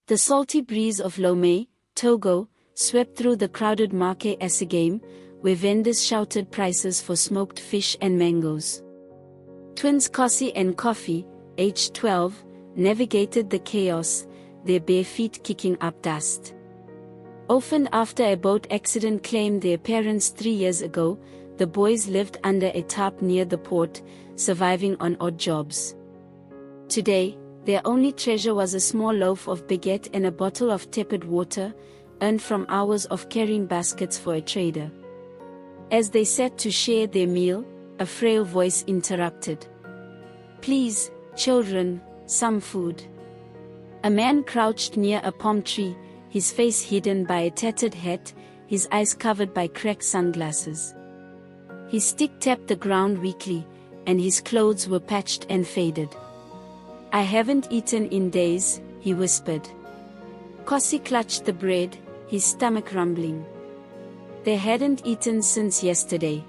The salty breeze of Lomé, Togo, swept through the crowded market as a game, where vendors shouted prices for smoked fish and mangoes. Twins Kossi and Kofi, aged 12, navigated the chaos, their bare feet kicking up dust. Often after a boat accident claimed their parents 3 years ago, the boys lived under a tarp near the port, surviving on odd jobs. Today, their only treasure was a small loaf of baguette and a bottle of tepid water, earned from hours of carrying baskets for a trader. As they sat to share their meal, a frail voice interrupted. "Please, children, some food." A man crouched near a palm tree, his face hidden by a tattered hat, his eyes covered by cracked sunglasses. His stick tapped the ground weakly, and his clothes were patched and faded. "I haven't eaten in days," he whispered. Kossi clutched the bread, his stomach rumbling. They hadn't eaten since yesterday.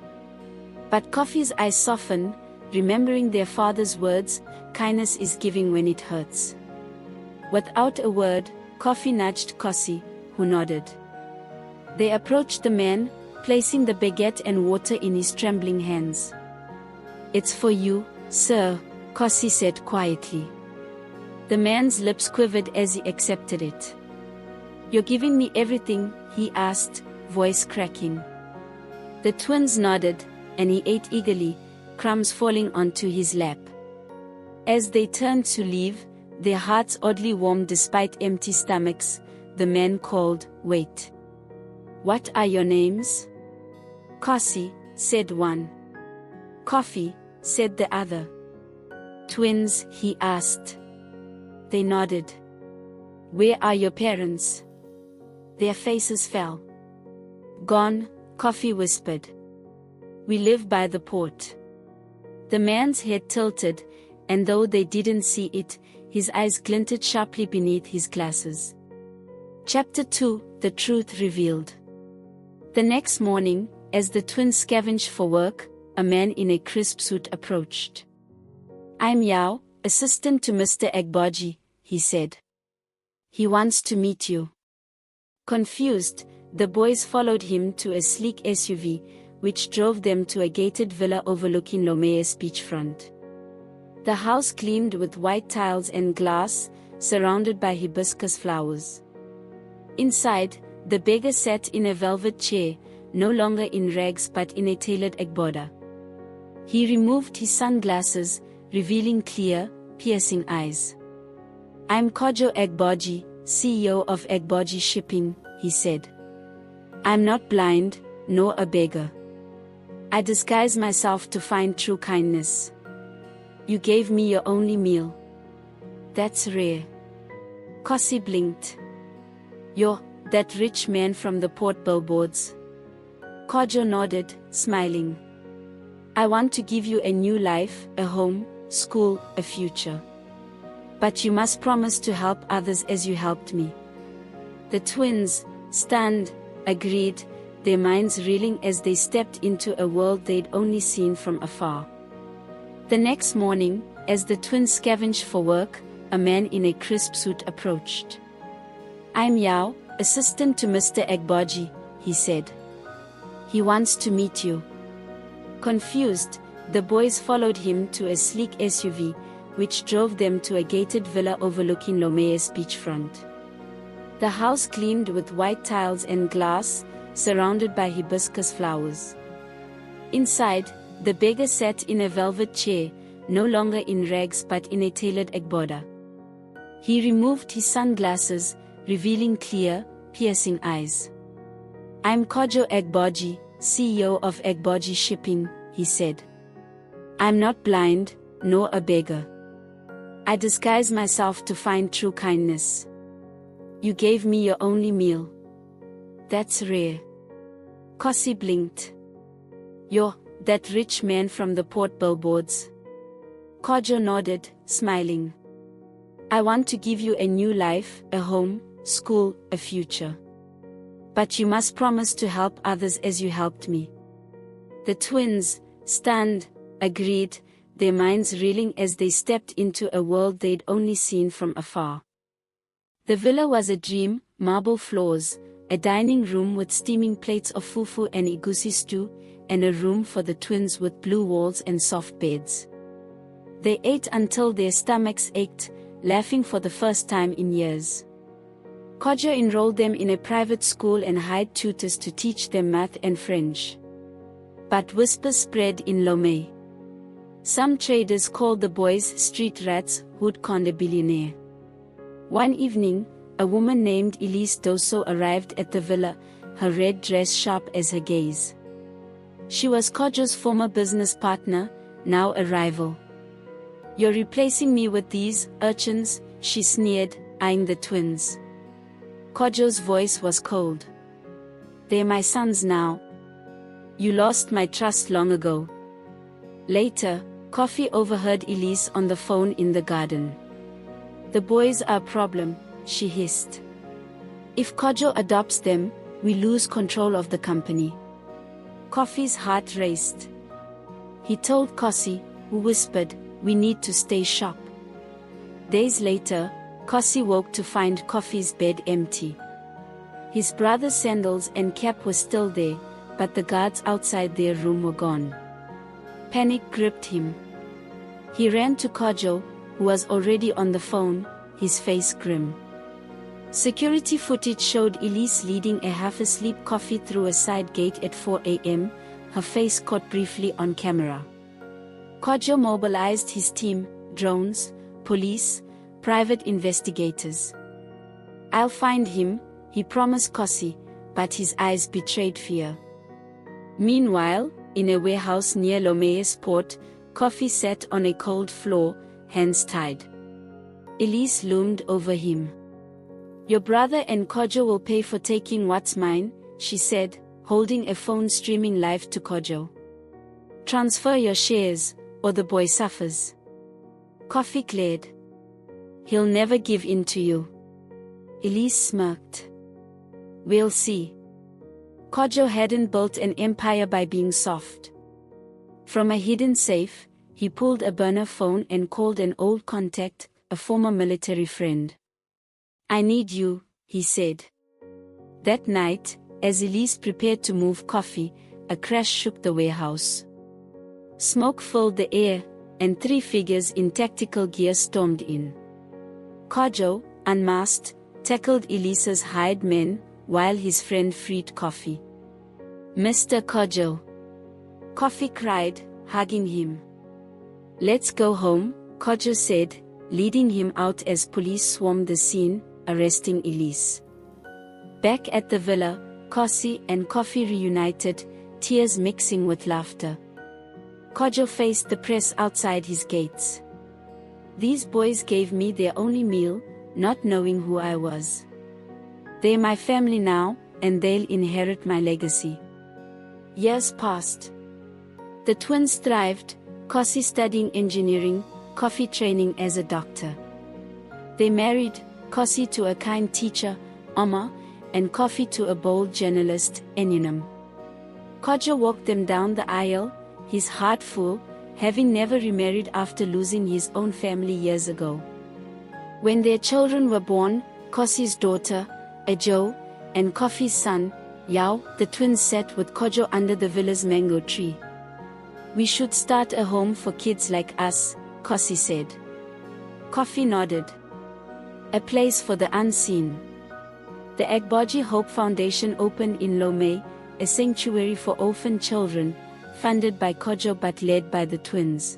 But Kofi's eyes softened, remembering their father's words, "Kindness is giving when it hurts." Without a word, Kofi nudged Kossi, who nodded. They approached the man, placing the baguette and water in his trembling hands. "It's for you, sir," Kossi said quietly. The man's lips quivered as he accepted it. "You're giving me everything?" he asked, voice cracking. The twins nodded, and he ate eagerly, crumbs falling onto his lap. As they turned to leave, their hearts oddly warmed despite empty stomachs, the man called, "Wait. What are your names?" "Kossi," said one. "Kofi," said the other. "Twins?" he asked. They nodded. "Where are your parents?" Their faces fell. "Gone," Kofi whispered. "We live by the port." The man's head tilted, and though they didn't see it, his eyes glinted sharply beneath his glasses. Chapter 2: The Truth Revealed. The next morning, as the twins scavenged for work, a man in a crisp suit approached. "I'm Yao, assistant to Mr. Egboji," he said. "He wants to meet you." Confused, the boys followed him to a sleek SUV, which drove them to a gated villa overlooking Lomé's beachfront. The house gleamed with white tiles and glass, surrounded by hibiscus flowers. Inside, the beggar sat in a velvet chair, no longer in rags but in a tailored agbada. He removed his sunglasses, revealing clear, piercing eyes. "I'm Kojo Egboji, CEO of Egboji Shipping," he said. "I'm not blind, nor a beggar. I disguise myself to find true kindness. You gave me your only meal. That's rare." Kossi blinked. "You're that rich man from the port billboards?" Kojo nodded, smiling. "I want to give you a new life, a home, school, a future. But you must promise to help others as you helped me." The twins, stunned, agreed, their minds reeling as they stepped into a world they'd only seen from afar. The next morning, as the twins scavenged for work, a man in a crisp suit approached. "I'm Yao, assistant to Mr. Egboji," he said. "He wants to meet you." Confused, the boys followed him to a sleek SUV, which drove them to a gated villa overlooking Lomé's beachfront. The house gleamed with white tiles and glass, surrounded by hibiscus flowers. Inside, the beggar sat in a velvet chair, no longer in rags but in a tailored agbada. He removed his sunglasses, revealing clear, piercing eyes. "I'm Kojo Egboji, CEO of Egboji Shipping," he said. "I'm not blind, nor a beggar. I disguise myself to find true kindness. You gave me your only meal. That's rare." Kossi blinked. "You're that rich man from the port billboards?" Kojo nodded, smiling. "I want to give you a new life, a home, school, a future. But you must promise to help others as you helped me." The twins, stunned, agreed, their minds reeling as they stepped into a world they'd only seen from afar. The villa was a dream: marble floors, a dining room with steaming plates of fufu and egusi stew, and a room for the twins with blue walls and soft beds. They ate until their stomachs ached, laughing for the first time in years. Kojo enrolled them in a private school and hired tutors to teach them math and French. But whispers spread in Lomé. Some traders called the boys street rats who'd conned a billionaire. One evening, a woman named Elise Dosso arrived at the villa, her red dress sharp as her gaze. She was Kojo's former business partner, now a rival. "You're replacing me with these urchins," she sneered, eyeing the twins. Kojo's voice was cold. "They're my sons now. You lost my trust long ago." Later, Coffee overheard Elise on the phone in the garden. "The boys are a problem," she hissed. "If Kojo adopts them, we lose control of the company." Coffee's heart raced. He told Kossi, who whispered, "We need to stay sharp." Days later, Kossi woke to find Coffee's bed empty. His brother's sandals and cap were still there, but the guards outside their room were gone. Panic gripped him. He ran to Kojo, who was already on the phone, his face grim. Security footage showed Elise leading a half-asleep Coffee through a side gate at 4 a.m., her face caught briefly on camera. Kojo mobilized his team: drones, police, private investigators. "I'll find him," he promised Kossi, but his eyes betrayed fear. Meanwhile, in a warehouse near Lomé's port, Coffee sat on a cold floor, hands tied. Elise loomed over him. "Your brother and Kojo will pay for taking what's mine," she said, holding a phone streaming live to Kojo. "Transfer your shares, or the boy suffers." Coffee glared. "He'll never give in to you." Elise smirked. "We'll see." Kojo hadn't built an empire by being soft. From a hidden safe, he pulled a burner phone and called an old contact, a former military friend. "I need you," he said. That night, as Elise prepared to move Coffee, a crash shook the warehouse. Smoke filled the air, and 3 figures in tactical gear stormed in. Kojo, unmasked, tackled Elise's hired men, while his friend freed Coffee. "Mr. Kojo!" Coffee cried, hugging him. "Let's go home," Kojo said, leading him out as police swarmed the scene, arresting Elise. Back at the villa, Kossi and Coffee reunited, tears mixing with laughter. Kojo faced the press outside his gates. "These boys gave me their only meal, not knowing who I was. They're my family now, and they'll inherit my legacy." Years passed. The twins thrived, Kossi studying engineering, Coffee training as a doctor. They married, Kossi to a kind teacher, Oma, and Coffee to a bold journalist, Enunam. Kojo walked them down the aisle, his heart full, having never remarried after losing his own family years ago. When their children were born, Kossi's daughter, Ajo, and Coffee's son, Yao, the twins sat with Kojo under the villa's mango tree. "We should start a home for kids like us," Kossi said. Coffee nodded. "A place for the unseen." The Agboji Hope Foundation opened in Lomé, a sanctuary for orphan children, funded by Kojo but led by the twins.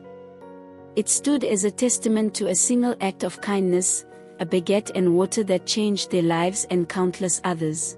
It stood as a testament to a single act of kindness, a baguette and water that changed their lives and countless others.